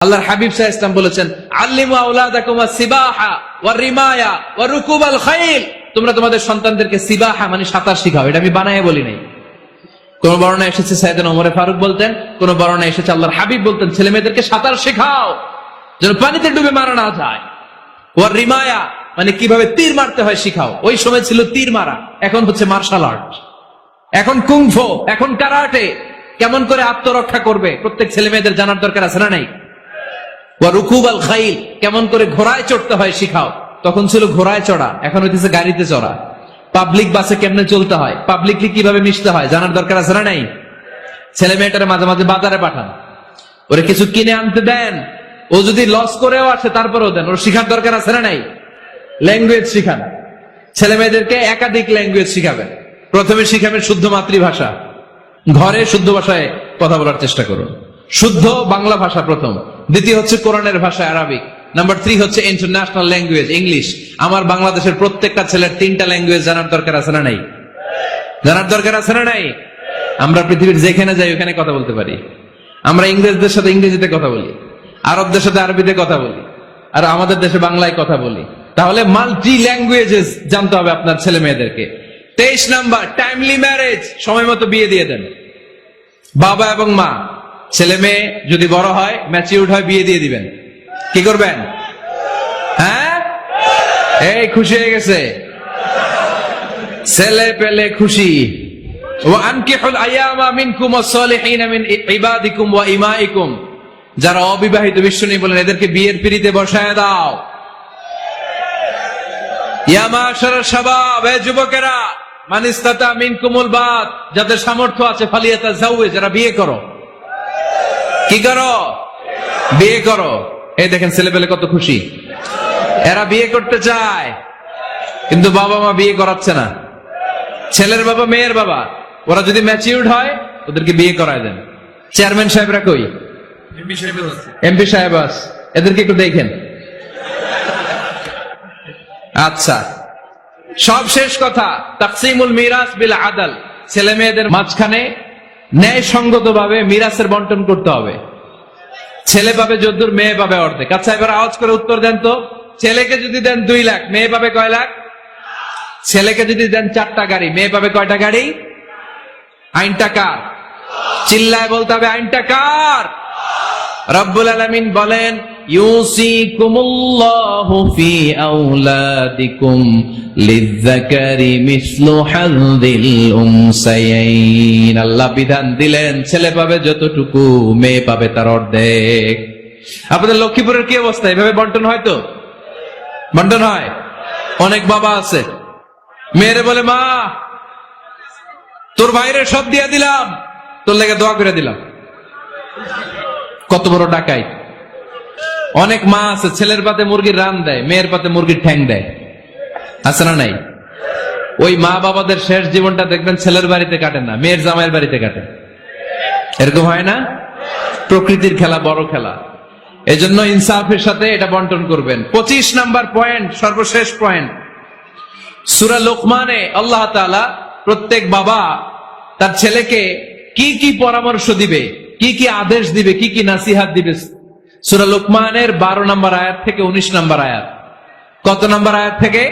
আল্লাহর হাবিব সাল্লাল্লাহু আলাইহি ওয়াসাল্লাম বলেছেন, আল্লিমু আওলাদাকুম আস-সিবাহা ওয়া রিমায়া ওয়া রুকুবাল খাইল। তোমরা তোমাদের সন্তানদেরকে সিবাহা মানে সাঁতার শিখাও। এটা আমি বানায়ে বলি নাই। কোন বর্ণনা এসেছে সাইয়েদনা ওমর ফারুক বলতেন, কোন বর্ণনা এসেছে আল্লাহর হাবিব বলতেন, ছেলে মেয়েদেরকে সাঁতার শেখাও যেন পানিতে ডুবে মারা না যায়। ওয়া রিমায়া মানে কিভাবে তীর মারতে হয় শিখাও। ওই সময় ছিল তীর মারা, এখন হচ্ছে মার্শাল আর্ট, এখন কুংফু, এখন কারাটে। কেমন করে আত্মরক্ষা করবে প্রত্যেক ছেলে মেয়েদের জানার দরকার আছে না নাই? ওয়া রুকুবাল খাইল, কেমন করে ঘোড়ায় চড়তে হয় শিখাও। তখন ছিল ঘোড়ায় চড়া, এখন হইতেছে গাড়িতে চড়া। পাবলিক বাসে কেমনে চলতে হয়, পাবলিকলি কিভাবে মিশতে হয় জানার দরকার আছে না নাই? ছেলে মেয়েটারে মাঝে মাঝে বাজারে পাঠান, ওরে কিছু কিনে আনতে দেন। ও যদি লস করেও আসে তারপরেও দেন, ওর শিখার দরকার আছে না নাই? ল্যাঙ্গুয়েজ শিখান, ছেলে মেয়েদেরকে একাধিক ল্যাঙ্গুয়েজ শিখাবেন। প্রথমে শিখাবেন শুদ্ধ মাতৃভাষা, ঘরে শুদ্ধ ভাষায় কথা বলার চেষ্টা করুন। শুদ্ধ বাংলা ভাষা প্রথম, দ্বিতীয় হচ্ছে কোরআনের ভাষা আরবিক, নাম্বার 3 হচ্ছে ইন্টারন্যাশনাল ল্যাঙ্গুয়েজ ইংলিশ। আমার বাংলাদেশের প্রত্যেকটা ছেলের 3টা ল্যাঙ্গুয়েজ জানার দরকার আছে না নাই? জানার দরকার আছে না নাই? আমরা পৃথিবীর যেখানে যাই ওখানে কথা বলতে পারি। আমরা ইংরেজদের সাথে ইংরেজিতে কথা বলি, আরবদের সাথে আরবিতে কথা বলি, আর আমাদের দেশে বাংলায় কথা বলি। তাহলে মাল্টি ল্যাঙ্গুয়েজেস জানতে হবে আপনার ছেলে মেয়েদেরকে। 23 নাম্বার, টাইমলি ম্যারেজ, সময় মতো বিয়ে দিয়ে দেন। বাবা এবং মা, ছেলে মেয়ে যদি বড় হয়, ম্যাচিউরড হয়, বিয়ে দিয়ে দিবেন। কি করবেন? হ্যাঁ, এই খুশি হয়ে গেছে, ছেলে পেলে খুশি। ওয়া আনকিহুল আয়ামা মিনকুম ওয়াস-সালিহিনা মিন ইবাদিকুম ওয়া ইমাইকুম, যারা অবিবাহিত বিশ্বনবী বলেন এদেরকে বিয়ের পিঁড়িতে বসায় দাও। ইয়া মাশারাশ শাবাব, হে যুবকেরা, মান ইসতাতা মিনকুমুল বাত, যাদের সামর্থ্য আছে, ফালিয়াতাযাওয়াজ, যারা বিয়ে করো। কি করো? বিয়ে করো। এই দেখেন ছেলে পেলে কত খুশি, এরা বিয়ে করতে চায় কিন্তু বাবা মা বিয়ে করাচ্ছে না। ছেলের বাবা মেয়ের বাবা, ওরা যদি ম্যাচিউরড হয় ওদেরকে বিয়ে করায় দেন। চেয়ারম্যান সাহেবরা কই? এমপি সাহেব আস, এদেরকে একটু দেখেন। আচ্ছা, সব শেষ কথা, তাকসিমুল মিরাস বিল আদল, ছেলে মেয়েদের মাঝখানে ন্যায় সঙ্গত ভাবে মিরাসের বন্টন করতে হবে। ছেলে পাবে যদ্দুর, মেয়ে পাবে অর্ধেক। আচ্ছা, এবার আওয়াজ করে উত্তর দেন তো, ছেলেকে যদি দেন 2 লাখ, মেয়ে পাবে কয় লাখ? ছেলেকে যদি দেন 4টা গাড়ি, মেয়ে পাবে কয়টা গাড়ি? আইনটা কার? চিল্লায় বলতে হবে, আইনটা কার? রব্বুল আলামিন বলেন, ইউসিকুমুল্লাহু ফি আওলাদিকুম লিযযাকারি মিসলু হাযযিল উনসায়াইন। আল্লাহ বিধান দিলেন, ছেলে পাবে যতটুকু, মেয়ে পাবে তার অর্ধেক। আপনাদের লক্ষ্মীপুরের কি অবস্থা? এভাবে বন্টন হয় তো? বন্টন হয়? অনেক বাবা আছে, মেয়েরে বলে, মা তোর ভাইরে সব দিয়ে দিলাম, তোর লেগে দোয়া করে দিলাম। কত বড় ডাকাই! অনেক মা আছে, ছেলের পাতে মুরগির রান দেয়, মেয়ের পাতে মুরগির ঠ্যাং দেয়। আছে না নাই? ওই মা বাবাদের শেষ জীবনটা দেখবেন ছেলের বাড়িতে কাটে না, মেয়ের জামাইয়ের বাড়িতে কাটে। এরকম হয় না? প্রকৃতির খেলা বড় খেলা, এজন্য ইনসাফের সাথে এটা বন্টন করবেন। 25 নাম্বার পয়েন্ট, সর্বশেষ পয়েন্ট, সূরা লোকমানে আল্লাহ তাআলা প্রত্যেক বাবা তার ছেলেকে কি কি পরামর্শ দিবে, কি কি আদেশ দিবে, কি কি নাসিহাত দিবে, সূরা লোকমানের 12 নম্বর আয়াত থেকে 19 নম্বর আয়াত। কত নম্বর আয়াত থেকে?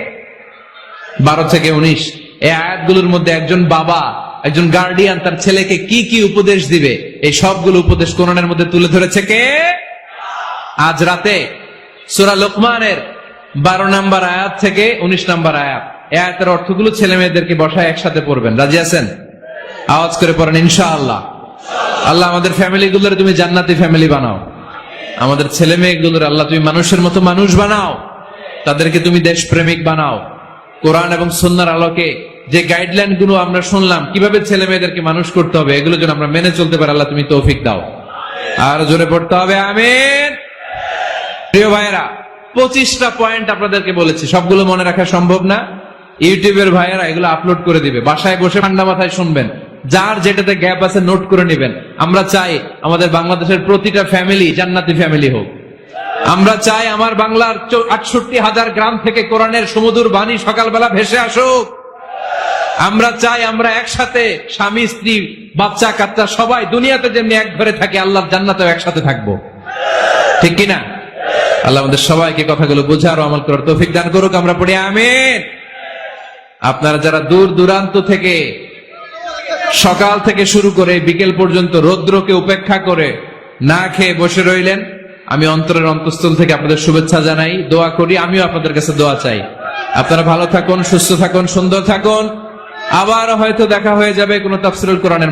12 থেকে 19। এই আয়াতগুলোর মধ্যে একজন বাবা, একজন গার্ডিয়ান তার ছেলেকে কি কি উপদেশ দিবে, এই সবগুলো উপদেশ কোরআনের মধ্যে তুলে ধরেছে কে? আজ রাতে সূরা লোকমানের 12 নম্বর আয়াত থেকে 19 নম্বর আয়াত। এই আয়াতের অর্থগুলো ছেলে মেয়েদেরকে বসায় একসাথে পড়বেন। রাজি আছেন? আওয়াজ করে পড়েন ইনশাআল্লাহ। আল্লাহ আমাদের ফ্যামিলি গুলোর তুমি জান্নাতি ফ্যামিলি বানাও, আমাদের ছেলে মেয়েগুলোর আল্লাহ তুমি মানুষের মতো মানুষ বানাও, তাদেরকে তুমি দেশপ্রেমিক বানাও। কোরআন এবং সুন্নাহর আলোকে যে গাইডলাইন গুলো আমরা শুনলাম কিভাবে ছেলে মেয়েদেরকে মানুষ করতে হবে, এগুলো যেন আমরা মেনে চলতে পারি, আল্লাহ তুমি তৌফিক দাও। আর জোরে পড়তে হবে আমিন। প্রিয় ভাইয়েরা, 25টা পয়েন্ট আপনাদেরকে বলেছি, সবগুলো মনে রাখা সম্ভব না। ইউটিউবের ভাইয়েরা এগুলো আপলোড করে দিবে, বাসায় বসে ঠান্ডা মাথায় শুনবেন, যার যেটাতে গ্যাপ আছে নোট করে নেবেন। আমরা চাই আমাদের বাংলাদেশের প্রতিটা ফ্যামিলি জান্নাতি ফ্যামিলি হোক। আমরা চাই আমার বাংলার 68,000 গ্রাম থেকে কোরআনের সুমধুর বাণী সকালবেলা ভেসে আসুক। আমরা চাই আমরা একসাথে স্বামী স্ত্রী বাচ্চা কাচ্চা সবাই দুনিয়াতে যেমনি এক ঘরে থাকি, আল্লাহর জান্নাতেও একসাথে থাকবো। ঠিক কিনা? আল্লাহ আমাদের সবাইকে কথাগুলো বোঝার ও আমল করার তৌফিক দান করুক। আমরা পড়ি আমিন। আপনারা যারা দূর দূরান্ত থেকে সকাল থেকে শুরু করে বিকেল পর্যন্ত রৌদ্রকে উপেক্ষা করে না খেয়ে বসে রইলেন, আমি অন্তরের অন্তঃস্থল থেকে আপনাদের শুভেচ্ছা জানাই, দোয়া করি, আমিও আপনাদের কাছে দোয়া চাই। আপনারা ভালো থাকুন, সুস্থ থাকুন, সুন্দর থাকুন। আবার হয়তো দেখা হয়ে যাবে কোনো তাফসীরুল কোরআনের